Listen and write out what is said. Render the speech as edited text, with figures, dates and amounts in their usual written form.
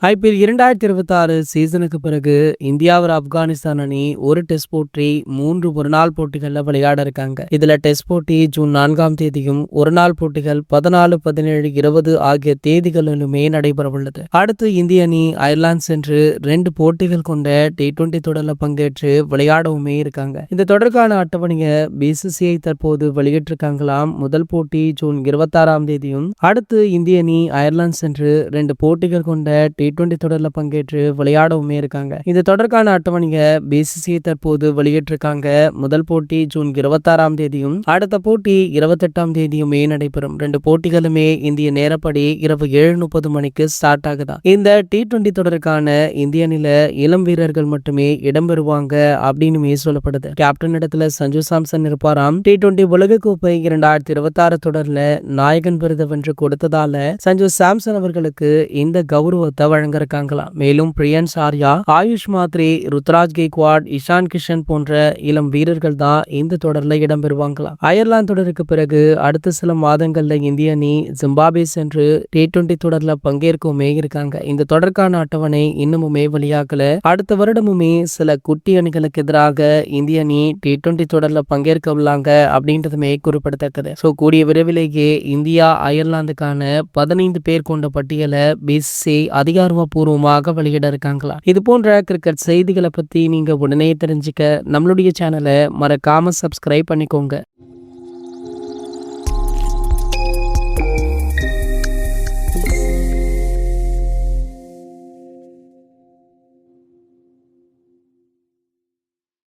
IPL 2026 சீசனுக்கு பிறகு India Afghanistan அணி ஒரு டெஸ்ட் போட்டி 3 ஒருநாள் போட்டிகள்ல விளையாட இருக்காங்க. இதுல டெஸ்ட் போட்டி ஜூன் 4ஆம் தேதியும் ஒருநாள் போட்டிகள் 14, 17, 20 ஆகிய தேதிகளிலுமே நடைபெற உள்ளது. அடுத்து இந்திய அணி அயர்லாந்து சென்று 2 போட்டிகள் கொண்ட T20 தொடர்ல பங்கேற்று விளையாடவுமே இருக்காங்க. இந்த தொடருக்கான அட்டவணையை பிசிசிஐ தற்போது வெளியிட்டிருக்காங்களாம். முதல் போட்டி ஜூன் 26ஆம் தேதியும், அடுத்து இந்திய அணி அயர்லாந்து சென்று 2 போட்டிகள் கொண்ட T20 தொடர்ல பங்கேற்று விளையாடவுமே இருக்காங்க. இந்த தொடர்கான அட்டவணையை பிசிசிஐ தற்போது வெளியிட்டிருக்காங்க. முதல் போட்டி ஜூன் 26ஆம் தேதியும், அடுத்த போட்டி 28ஆம் தேதியுமே நடைபெறும். 2 போட்டிகளுமே இந்திய நேரப்படி இரவு 7:30 மணிக்கு ஸ்டார்ட் ஆகுதா. இந்த T20 தொடருக்கான இந்திய அணியில இளம் வீரர்கள் மட்டுமே இடம்பெறுவாங்க அப்படின்னு சொல்லப்படுது. கேப்டன் இடத்துல சஞ்சு சாம்சன் இருப்பாராம். T20 உலகக்கோப்பை 2026 தொடர்ல நாயகன் விருது வென்று கொடுத்ததால சஞ்சு சாம்சன் அவர்களுக்கு இந்த கௌரவத்தை வழங்க இருக்காங்களாம். மேலும் பிரியன்ஸ் ஆர்யா, ஆயுஷ் மாத்ரே, ருத்ராஜ் கெய்க்வாட், இஷான் கிஷன் போன்ற இளம் வீரர்கள் தான் இந்த தொடர்ல இடம்பெறுவாங்களாம். அயர்லாந்து தொடருக்கு பிறகு அடுத்த சில மாதங்கள்ல இந்திய அணி ஜிம்பாப்வே சென்று T20 தொடர்ல பங்கேற்கவுமே இருக்காங்க. இந்த தொடர்கான அட்டவணை இன்னமுமே வெளியாகல. அடுத்த வருடமுமே சில குட்டி அணிகளுக்கு எதிராக இந்திய அணி T20 தொடர்ல பங்கேற்க உள்ளாங்க அப்படின்றதுமே குறிப்பிடத்தக்கது. கூடிய விரைவிலேயே இந்தியா அயர்லாந்துக்கான 15 பேர் கொண்ட பட்டியலை பிசிசிஐ அதிகாரப்பூர்வமாக வெளியிட இருக்காங்களா. இது போன்ற கிரிக்கெட் செய்திகளை பத்தி நீங்க உடனே தெரிஞ்சுக்க நம்மளுடைய சேனலை மறக்காம சப்ஸ்கிரைப் பண்ணிக்கோங்க.